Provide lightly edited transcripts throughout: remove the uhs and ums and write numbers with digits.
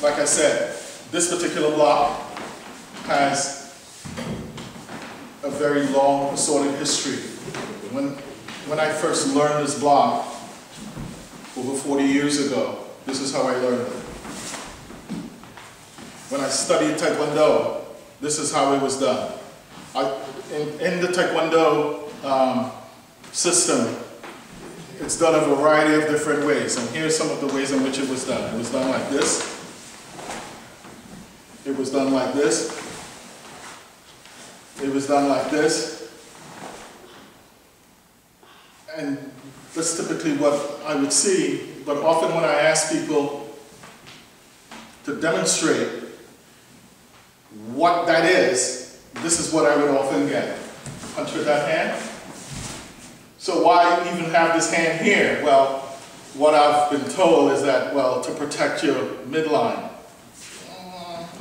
like I said, this particular block has a very long assorted history. When I first learned this block over 40 years ago, this is how I learned it. When I studied Taekwondo, this is how it was done. In the Taekwondo system, it's done a variety of different ways, and here's some of the ways in which it was done. It was done like this. It was done like this. It was done like this. And that's typically what I would see, but often when I ask people to demonstrate what that is, this is what I would often get. Punch with that hand. So why even have this hand here? Well, what I've been told is that, well, to protect your midline.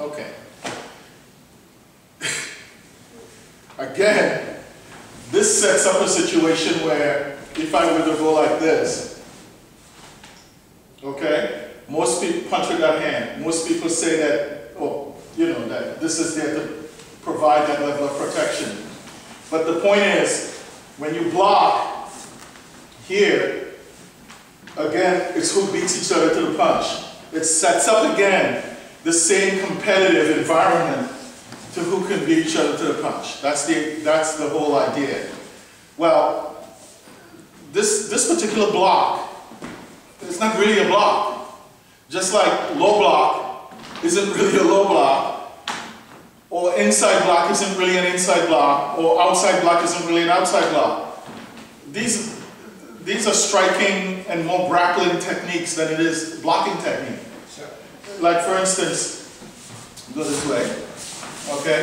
Okay. Again, this sets up a situation where if I were to go like this, okay, most people punch with that hand. Most people say that, oh, you know, that this is there to provide that level of protection. But the point is, when you block here, again, it's who beats each other to the punch. It sets up again the same competitive environment to who can beat each other to the punch. That's the whole idea. Well, this particular block, it's not really a block. Just like low block isn't really a low block, or inside block isn't really an inside block, or outside block isn't really an outside block. These are striking and more grappling techniques than it is blocking technique. Sure. Like for instance, go this way, okay?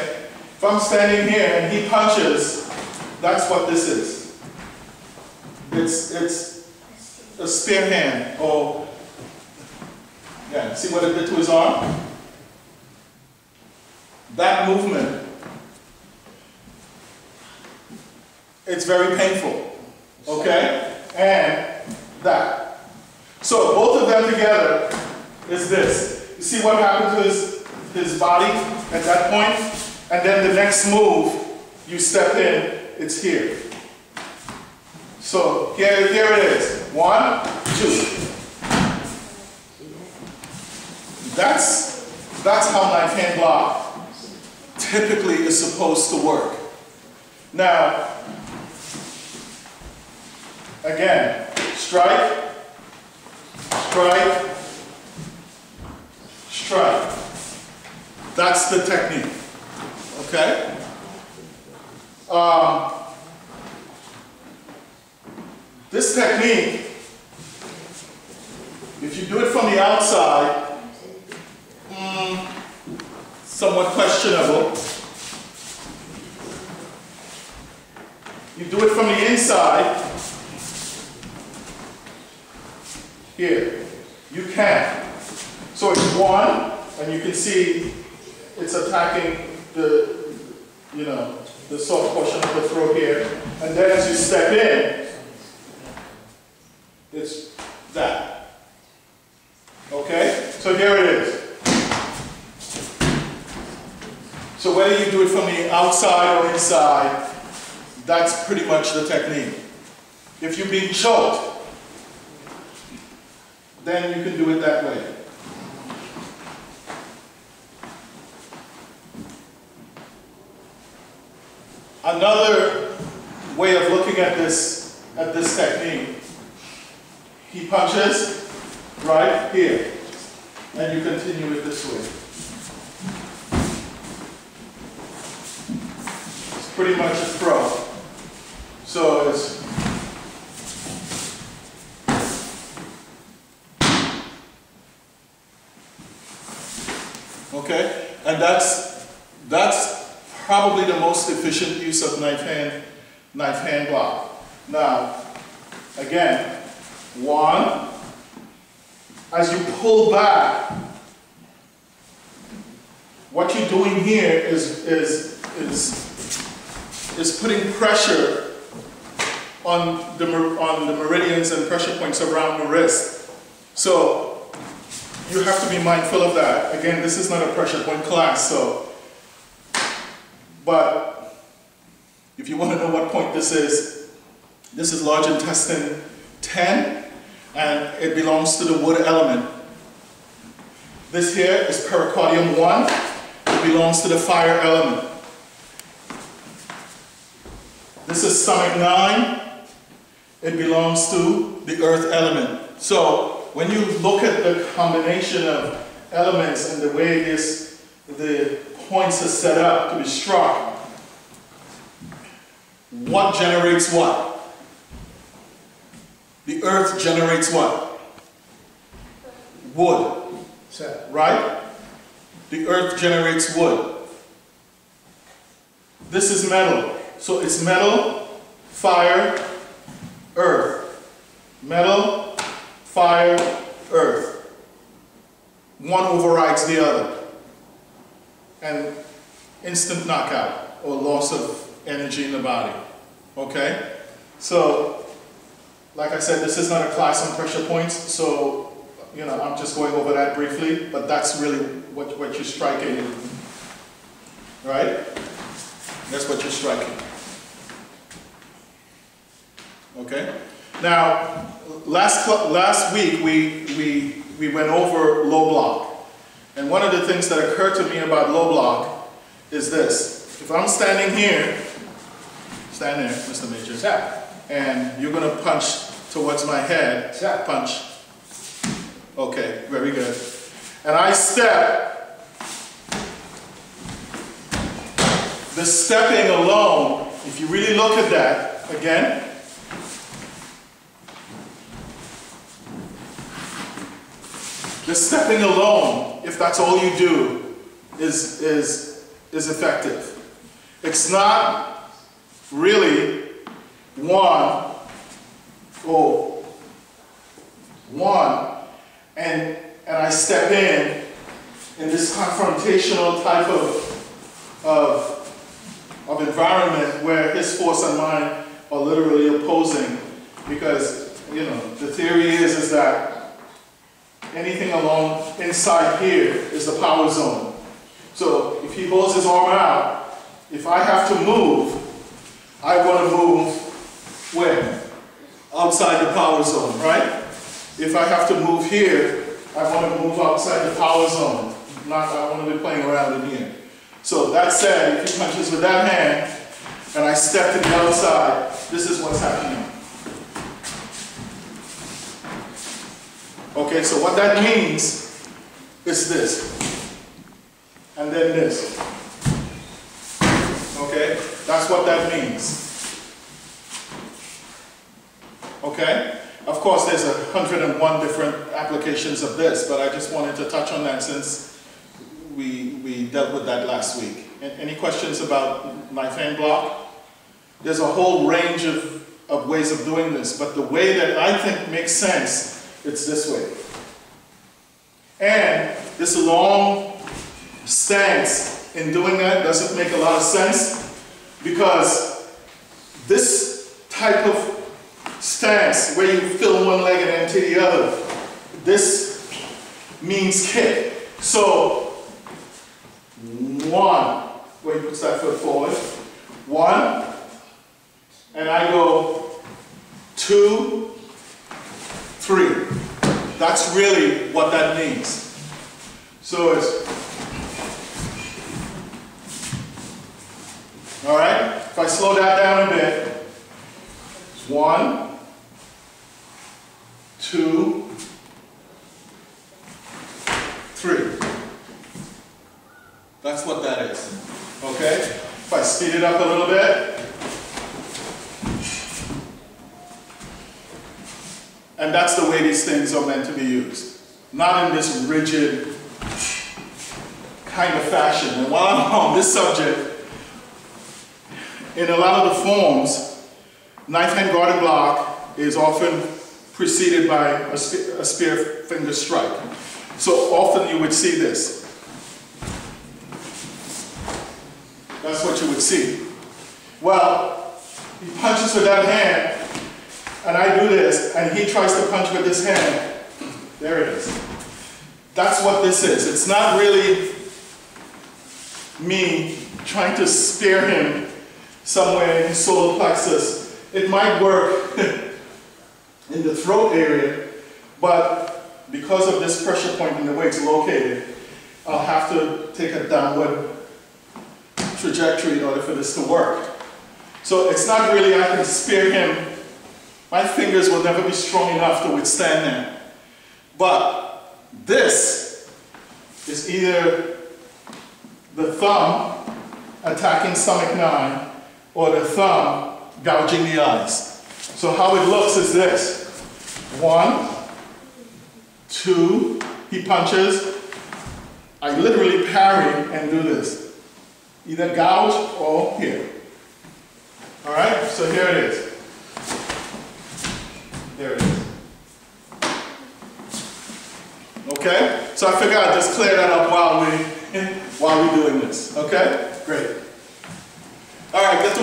If I'm standing here and he punches, that's what this is. It's a spear hand, or, yeah, see what it did to his arm? That movement, it's very painful, okay? And that. So both of them together is this. You see what happened to his body at that point? And then the next move, you step in, it's here. So here it is. 1, 2. That's how knife hand block typically is supposed to work. Now, again, strike, strike, strike. That's the technique, okay? This technique, if you do it from the outside, somewhat questionable. You do it from the inside, here, you can. So it's 1, and you can see it's attacking the, you know, the soft portion of the throat here. And then as you step in, it's that. Okay? So here it is. So whether you do it from the outside or inside, that's pretty much the technique. If you're being choked, then you can do it that way. Another way of looking at this technique, he punches right here, and you continue it this way. It's pretty much a throw. So it's okay, and that's probably the most efficient use of knife hand block. Now, again, 1, as you pull back, what you're doing here is putting pressure on the meridians and pressure points around the wrist. So you have to be mindful of that. Again, this is not a pressure point class, so, but if you want to know what point this is large intestine 10, and it belongs to the wood element. This here is pericardium 1, it belongs to the fire element. This is stomach 9, it belongs to the earth element. So when you look at the combination of elements and the way the points are set up to be struck, what generates what? The earth generates what? Wood, right? The earth generates wood. This is metal. So it's metal, fire, earth. Metal, fire, earth. One overrides the other. And instant knockout or loss of energy in the body. Okay? So, like I said, this is not a class on pressure points, so, you know, I'm just going over that briefly, but that's really what you're striking. Right? That's what you're striking. Okay? Now, last week we went over low block. And one of the things that occurred to me about low block is this. If I'm standing here, stand there, Mr. Major. Sir. And you're going to punch towards my head. Sir. Punch. Okay, very good. And I step. The stepping alone, if you really look at that, again, the stepping alone, if that's all you do, is effective. It's not really one and I step in this confrontational type of environment where his force and mine are literally opposing, because, you know, the theory is that anything along inside here is the power zone. So if he holds his arm out, if I have to move, I want to move where? Outside the power zone, right? If I have to move here, I want to move outside the power zone. I want to be playing around in here. So that said, if he punches with that hand, and I step to the other side, this is what's happening. Okay, so what that means is this. And then this. Okay? That's what that means. Okay? Of course, there's 101 different applications of this, but I just wanted to touch on that since we dealt with that last week. Any questions about knife hand block? There's a whole range of ways of doing this, but the way that I think makes sense, it's this way. And this long stance in doing that doesn't make a lot of sense, because this type of stance where you fill one leg and empty the other, this means kick. So, one, where he puts that foot forward, one, and I go 2, 3. That's really what that means. So it's, all right, if I slow that down a bit, 1, 2, 3. That's what that is. Okay? If I speed it up a little bit. And that's the way these things are meant to be used. Not in this rigid kind of fashion. And while I'm on this subject, in a lot of the forms, knife hand guarded block is often preceded by a spear finger strike. So often you would see this. That's what you would see. Well, he punches with that hand, and I do this, and he tries to punch with this hand. There it is. that's what this is. It's not really me trying to spear him somewhere in his solar plexus. It might work in the throat area, but because of this pressure point and the way it's located, I'll have to take a downward trajectory in order for this to work. So it's not really I can spear him. My fingers will never be strong enough to withstand that. But this is either the thumb attacking stomach 9 or the thumb gouging the eyes. So how it looks is this. 1, 2, he punches. I literally parry and do this. Either gouge or here. All right, so here it is. There it is. Okay, so I figured I'd just clear that up while we're doing this. Okay, great. All right, get to